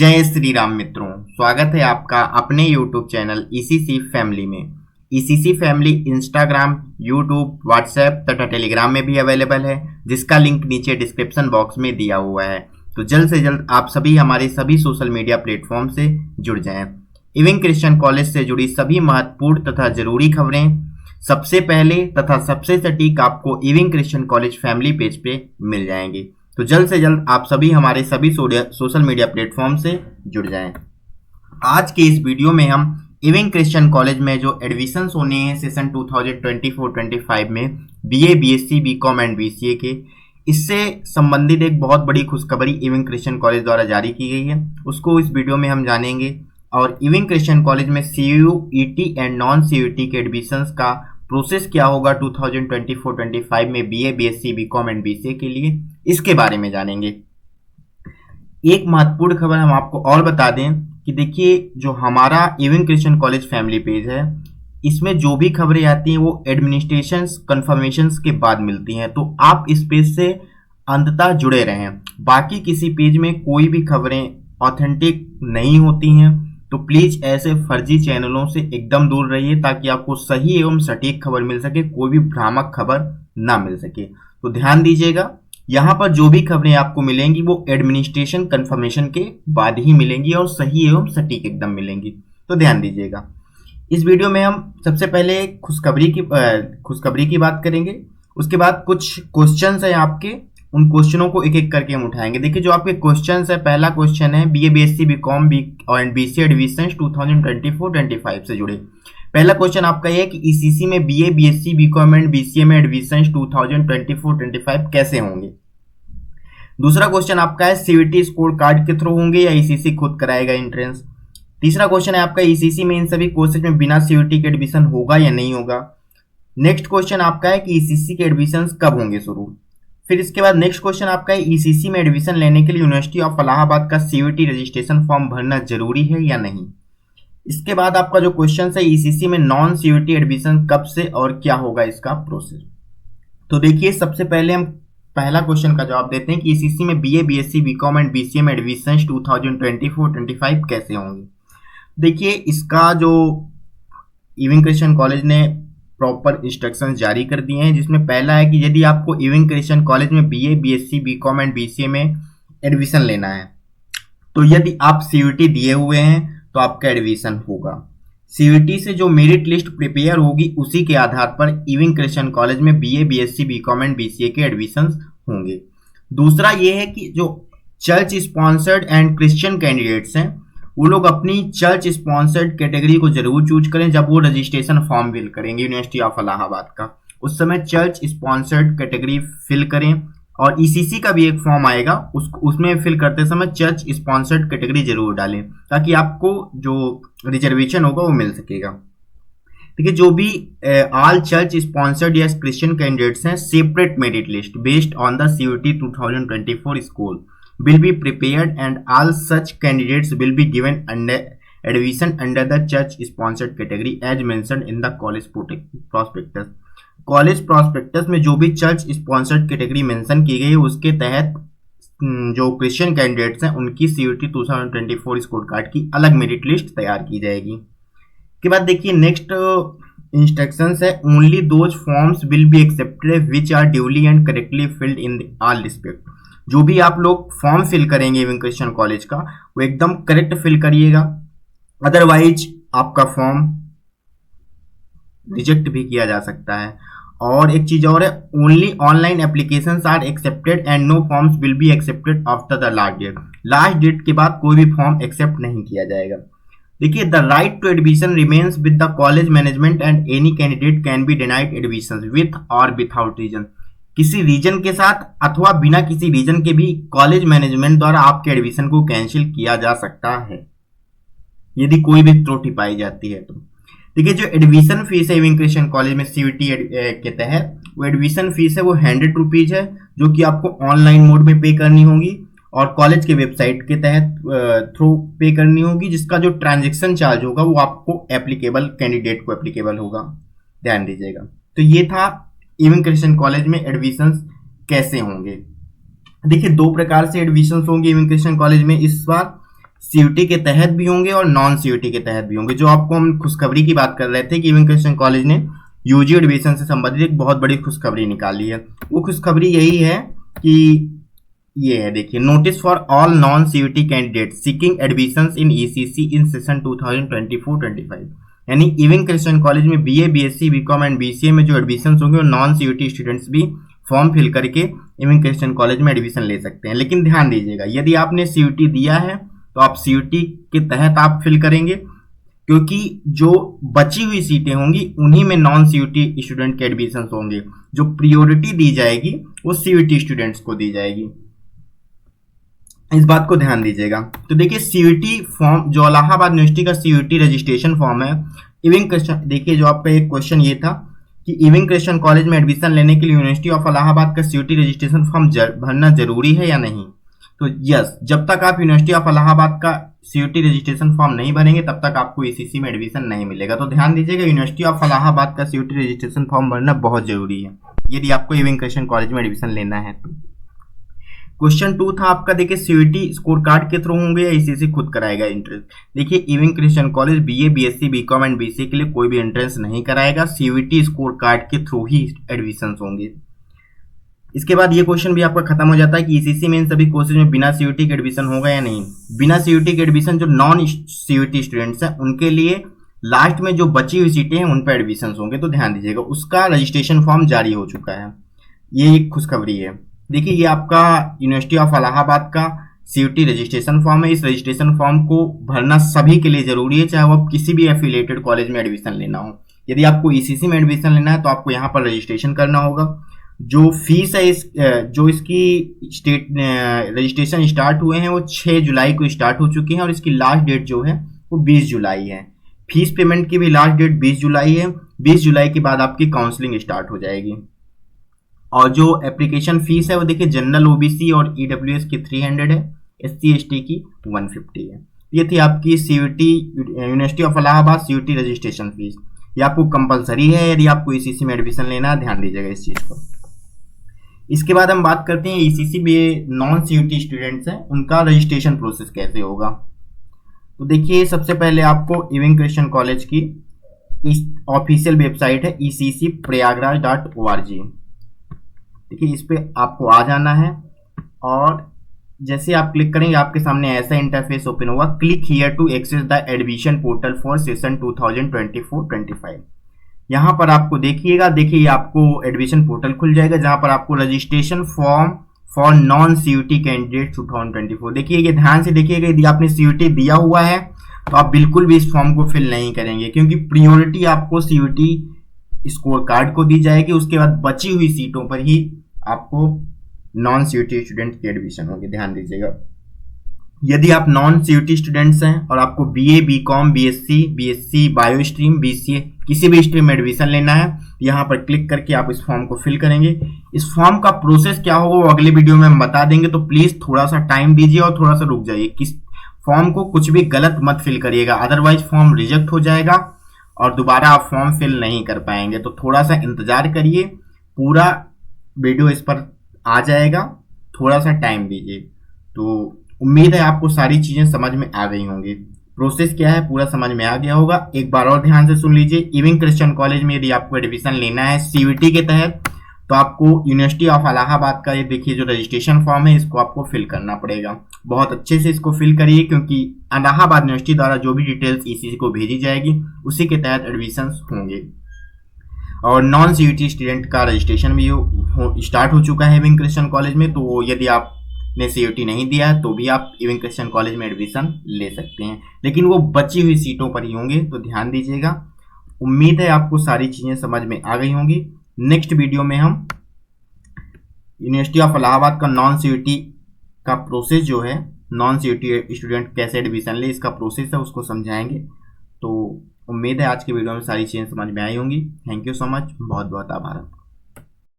जय श्री राम मित्रों, स्वागत है आपका अपने YouTube चैनल ईसीसी फैमिली में। ECC family Instagram, YouTube, WhatsApp तथा टेलीग्राम में भी अवेलेबल है, जिसका लिंक नीचे डिस्क्रिप्शन बॉक्स में दिया हुआ है। तो जल्द से जल्द आप सभी हमारे सभी सोशल मीडिया प्लेटफॉर्म से जुड़ जाएं। इविंग क्रिश्चियन कॉलेज से जुड़ी सभी महत्वपूर्ण तथा जरूरी खबरें सबसे पहले तथा सबसे सटीक आपको Ewing Christian college family page पे मिल जाएंगी। तो जल्द से जल्द आप सभी हमारे सभी सोशल मीडिया प्लेटफॉर्म से जुड़ जाएं। आज के इस वीडियो में हम इविंग क्रिश्चियन कॉलेज में जो एडमिशंस होने हैं सेशन 2024-25 में BA, BSc, BCom and BCA के, इससे संबंधित एक बहुत बड़ी खुशखबरी इविंग क्रिश्चियन कॉलेज द्वारा जारी की गई है, उसको इस वीडियो में हम जानेंगे। और इविंग क्रिश्चियन कॉलेज में CUET एंड नॉन CUET के एडमिशंस का प्रोसेस क्या होगा 2024-25 में BA, BSc, BCom and BCA के लिए, इसके बारे में जानेंगे। एक महत्वपूर्ण खबर हम आपको और बता दें कि देखिए, जो हमारा इविंग क्रिश्चियन कॉलेज फैमिली पेज है, इसमें जो भी खबरें आती हैं वो एडमिनिस्ट्रेशन कंफर्मेशंस के बाद मिलती हैं, तो आप इस पेज से अंततः जुड़े रहें। बाकी किसी पेज में कोई भी खबरें ऑथेंटिक नहीं होती हैं, तो प्लीज ऐसे फर्जी चैनलों से एकदम दूर रहिए, ताकि आपको सही एवं सटीक खबर मिल सके, कोई भी भ्रामक खबर ना मिल सके। तो ध्यान दीजिएगा, यहाँ पर जो भी खबरें आपको मिलेंगी वो एडमिनिस्ट्रेशन कंफर्मेशन के बाद ही मिलेंगी और सही एवं सटीक एकदम मिलेंगी, तो ध्यान दीजिएगा। इस वीडियो में हम सबसे पहले खुशखबरी की बात करेंगे, उसके बाद कुछ क्वेश्चंस है आपके, उन क्वेश्चनों को एक एक करके हम उठाएंगे। देखिए, जो आपके क्वेश्चंस है, पहला क्वेश्चन है BA, BSc, BCom and BCA admissions 2024-25 से जुड़े। पहला क्वेश्चन आपका ये है कि ईसीसी में BA, BSc, BCom and BCA में एडमिशंस 2024-25 कैसे होंगे। दूसरा क्वेश्चन आपका है सीयूईटी स्कोर कार्ड के थ्रू होंगे या ईसीसी खुद कराएगा एंट्रेंस। तीसरा क्वेश्चन है आपका ईसीसी में इन सभी कोर्सेज में बिना सीयूईटी के एडमिशन होगा या नहीं होगा। नेक्स्ट क्वेश्चन आपका है कि ईसीसी के एडमिशन कब होंगे शुरू। फिर इसके बाद नेक्स्ट क्वेश्चन आपका है ईसीसी में एडमिशन लेने के लिए यूनिवर्सिटी ऑफ इलाहाबाद का सीयूईटी रजिस्ट्रेशन फॉर्म भरना जरूरी है या नहीं। इसके बाद आपका जो क्वेश्चन है ईसीसी में नॉन सीयूईटी एडमिशन कब से और क्या होगा इसका प्रोसेस। तो देखिए, सबसे पहले हम पहला क्वेश्चन का जवाब देते हैं कि ईसीसी में BA, BSc, BCom and BCA में एडमिशन 2024-25 कैसे होंगे। देखिए, इसका जो इविंग क्रिश्चियन कॉलेज ने प्रॉपर इंस्ट्रक्शंस जारी कर दिए हैं, जिसमें पहला है कि यदि आपको इविंग क्रिश्चियन कॉलेज में BA, BSc, BCom and BCA में एडमिशन लेना है, तो यदि आप सीयूईटी दिए हुए हैं तो आपका एडमिशन होगा। सीयूईटी से जो मेरिट लिस्ट प्रिपेयर होगी उसी के आधार पर इविंग क्रिश्चियन कॉलेज में BA, BSc, BCom and BCA के एडमिशंस होंगे। दूसरा ये है कि जो church sponsored and Christian candidates हैं, वो लोग अपनी चर्च स्पॉन्सर्ड कैटेगरी को जरूर चूज करें जब वो रजिस्ट्रेशन फॉर्म फिल करेंगे यूनिवर्सिटी ऑफ इलाहाबाद का। उस समय चर्च स्पॉन्सर्ड कैटेगरी फिल करें, और ईसीसी का भी एक फॉर्म आएगा, उसमें फिल करते समय चर्च स्पॉन्सर्ड कैटेगरी जरूर डालें, ताकि आपको जो रिजर्वेशन होगा वो मिल सकेगा। देखिए, जो भी ऑल चर्च स्पॉन्सर्ड या क्रिश्चियन कैंडिडेट्स हैं, separate merit list based on the CUET 2024 score will be prepared and all such candidates will be given admission under the church sponsored category as mentioned in the college prospectus। College prospectus में जो भी church sponsored category mention की गई है, उसके तहत जो Christian candidates हैं उनकी CUET 2024 स्कोर कार्ड की अलग मेरिट लिस्ट तैयार की जाएगी। के बाद देखिए, नेक्स्ट इंस्ट्रक्शंस है only those forms will be accepted which are duly and correctly filled in all respect. जो भी आप लोग फॉर्म फिल करेंगे इविंग क्रिश्चियन कॉलेज का, वो एकदम करेक्ट फिल करिएगा, अदरवाइज आपका फॉर्म रिजेक्ट भी किया जा सकता है। और एक चीज और है, only online applications are accepted and no forms will be accepted after the last date. Last date के बाद कोई भी फॉर्म एक्सेप्ट नहीं किया जाएगा। देखिए, the right to admission remains with the college management and any candidate can be denied admission with और without reason. किसी रीजन के साथ अथवा बिना किसी रीजन के भी कॉलेज मैनेजमेंट द्वारा आपके एडमिशन को कैंसिल किया जा सकता है, यदि कोई भी त्रुटि पाई जाती है तो। देखिए, जो एडमिशन फीस है इविंग क्रिश्चियन कॉलेज में सीयूईटी के तहत, वो एडमिशन फीस है वो 100 रुपीज है, जो कि आपको ऑनलाइन मोड में पे करनी होगी और कॉलेज के वेबसाइट के तहत थ्रू पे करनी होगी, जिसका जो ट्रांजेक्शन चार्ज होगा वो आपको एप्लीकेबल कैंडिडेट को एप्लीकेबल होगा, ध्यान दीजिएगा। तो ये था इविंग क्रिश्चियन कॉलेज में एडमिशंस कैसे होंगे। देखिए, दो प्रकार से एडमिशंस होंगे इविंग क्रिश्चियन कॉलेज में इस बार। सीयूटी के तहत भी होंगे और नॉन सीयूटी के तहत भी होंगे। जो आपको हम खुशखबरी की बात कर रहे थे कि इविन क्रिश्चियन कॉलेज ने यूजी एडमिशन से संबंधित एक बहुत बड़ी खुशखबरी निकाली है, वो खुशखबरी यही है कि ये है, देखिए, notice for all non CUET candidate seeking admissions in ECC in session 2024-25। यानी इविन क्रिश्चियन कॉलेज में BA, BSc, BCom and BCA में जो एडमिशन होंगे वो नॉन सीयूटी स्टूडेंट्स भी फॉर्म फिल करके इविन क्रिश्चियन कॉलेज में एडमिशन ले सकते हैं। लेकिन ध्यान दीजिएगा, यदि आपने सीयूटी दिया है तो आप सीयूटी के तहत आप फिल करेंगे, क्योंकि जो बची हुई सीटें होंगी उन्हीं में नॉन सीयूटी स्टूडेंट के एडमिशन होंगे। जो प्रायोरिटी दी जाएगी वो सीयूटी स्टूडेंट्स को दी जाएगी, इस बात को ध्यान दीजिएगा। तो देखिए, सीयूटी फॉर्म जो इलाहाबाद यूनिवर्सिटी का सीयूटी रजिस्ट्रेशन फॉर्म है, इविन क्रिश्चियन, देखिए जो आपका एक क्वेश्चन ये था कि इविन क्रिश्चियन कॉलेज में एडमिशन लेने के लिए यूनिवर्सिटी ऑफ इलाहाबाद का सीयूटी रजिस्ट्रेशन फॉर्म भरना जरूरी है या नहीं। तो यस, जब तक आप यूनिवर्सिटी ऑफ इलाहाबाद का सीयूटी रजिस्ट्रेशन फॉर्म नहीं भरेंगे तब तक आपको ईसीसी में एडमिशन नहीं मिलेगा। तो ध्यान दीजिएगा, यूनिवर्सिटी ऑफ इलाहाबाद का सीयूटी रजिस्ट्रेशन फॉर्म भरना बहुत जरूरी है यदि आपको इविन क्रिश्चियन कॉलेज में एडमिशन लेना है तो। क्वेश्चन 2 था आपका, देखिए, सीयूटी स्कोर कार्ड के थ्रू होंगे या ईसीसी खुद कराएगा एंट्रेंस। देखिए, Ewing Christian college BA, BSc, BCom and BCA के लिए कोई भी एंट्रेंस नहीं कराएगा, सीयूटी स्कोर कार्ड के थ्रू ही एडमिशन होंगे। इसके बाद ये क्वेश्चन भी आपका खत्म हो जाता है कि ईसीसी में इन सभी कोर्सेज में बिना सीयूटी के एडमिशन होगा या नहीं। बिना सीयूटी के एडमिशन जो नॉन सीयूटी स्टूडेंट्स हैं उनके लिए लास्ट में जो बची हुई सीटें हैं उन पर एडमिशन होंगे। तो ध्यान दीजिएगा, उसका रजिस्ट्रेशन फॉर्म जारी हो चुका है, ये एक खुशखबरी है। देखिए, ये आपका यूनिवर्सिटी ऑफ इलाहाबाद का सीयूटी रजिस्ट्रेशन फॉर्म है। इस रजिस्ट्रेशन फॉर्म को भरना सभी के लिए जरूरी है, चाहे वो आप किसी भी एफिलिएटेड कॉलेज में एडमिशन लेना हो। यदि आपको ईसीसी में एडमिशन लेना है तो आपको यहाँ पर रजिस्ट्रेशन करना होगा। जो फीस है जो इसकी स्टेट रजिस्ट्रेशन स्टार्ट हुए हैं वो 6 जुलाई को स्टार्ट हो चुकी हैं और इसकी लास्ट डेट जो है वो 20 जुलाई है। फीस पेमेंट की भी लास्ट डेट 20 जुलाई है। 20 जुलाई के बाद आपकी काउंसलिंग स्टार्ट हो जाएगी। और जो एप्लीकेशन फीस है वो देखिए, जनरल ओबीसी और ईडब्ल्यूएस की 300 है, एससी एसटी की 150 है। ये थी आपकी CUET university of Allahabad CUET registration fees. ये आपको कंपलसरी है यदि आपको ईसीसी में एडमिशन लेना है, ध्यान दीजिएगा इस चीज को। इसके बाद हम बात करते हैं ईसीसी में नॉन सीयूटी स्टूडेंट्स हैं उनका रजिस्ट्रेशन प्रोसेस कैसे होगा। तो देखिए, सबसे पहले आपको इविन क्रिश्चियन कॉलेज की ऑफिशियल वेबसाइट है ECCPrayagraj.org। देखिए, इस पे आपको आ जाना है और जैसे आप क्लिक करेंगे आपके सामने ऐसा इंटरफेस ओपन होगा। Click here to access the admission portal for session 2024-25। यहाँ पर आपको देखिएगा, देखिए आपको एडमिशन पोर्टल खुल जाएगा जहां पर आपको registration form for non CUET candidate 2024। देखिए, ये ध्यान से देखिएगा, यदि आपने सीयूटी दिया हुआ है तो आप बिल्कुल भी इस फॉर्म को फिल नहीं करेंगे, क्योंकि प्रायोरिटी आपको सीयूटी स्कोर कार्ड को दी जाएगी। उसके बाद बची हुई सीटों पर ही आपको नॉन सीयूटी स्टूडेंट की एडमिशन होगी, ध्यान दीजिएगा। यदि आप नॉन सीयूटी स्टूडेंट्स हैं और आपको BA, BCom, BSc, bio stream, BCA किसी भी स्ट्रीम में एडमिशन लेना है, यहाँ पर क्लिक करके आप इस फॉर्म को फिल करेंगे। इस फॉर्म का प्रोसेस क्या होगा वो अगले वीडियो में हम बता देंगे, तो प्लीज थोड़ा सा टाइम दीजिए और थोड़ा सा रुक जाइए। किस फॉर्म को कुछ भी गलत मत फिल करिएगा, अदरवाइज फॉर्म रिजेक्ट हो जाएगा और दोबारा आप फॉर्म फिल नहीं कर पाएंगे। तो थोड़ा सा इंतजार करिए, पूरा वीडियो इस पर आ जाएगा, थोड़ा सा टाइम दीजिए। तो उम्मीद है आपको सारी चीजें समझ में आ गई होंगी। प्रोसेस क्या है पूरा समझ में आ गया होगा। एक बार और ध्यान से सुन लीजिए, इविन क्रिश्चियन कॉलेज में यदि आपको एडमिशन लेना है सीयूटी के तहत तो आपको यूनिवर्सिटी ऑफ इलाहाबाद का ये देखिए जो रजिस्ट्रेशन फॉर्म है इसको आपको फिल करना पड़ेगा। बहुत अच्छे से इसको फिल करिए, क्योंकि इलाहाबाद यूनिवर्सिटी द्वारा जो भी डिटेल्स ईसीसी को भेजी जाएगी उसी के तहत एडमिशन होंगे। और नॉन सीयूटी स्टूडेंट का रजिस्ट्रेशन भी स्टार्ट हो चुका है इविन क्रिश्चियन कॉलेज में, तो यदि आपने सीयूटी नहीं दिया है तो भी आप इविन क्रिश्चियन कॉलेज में एडमिशन ले सकते हैं, लेकिन वो बची हुई सीटों पर ही होंगे, तो ध्यान दीजिएगा। उम्मीद है आपको सारी चीजें समझ में आ गई होंगी। नेक्स्ट वीडियो में हम यूनिवर्सिटी ऑफ इलाहाबाद का नॉन सीयूटी का प्रोसेस जो है, नॉन सीयूटी स्टूडेंट कैसे एडमिशन ले इसका प्रोसेस है उसको समझाएंगे। तो उम्मीद है आज के वीडियो में सारी चीजें समझ में आई होंगी। थैंक यू सो मच, बहुत बहुत आभार।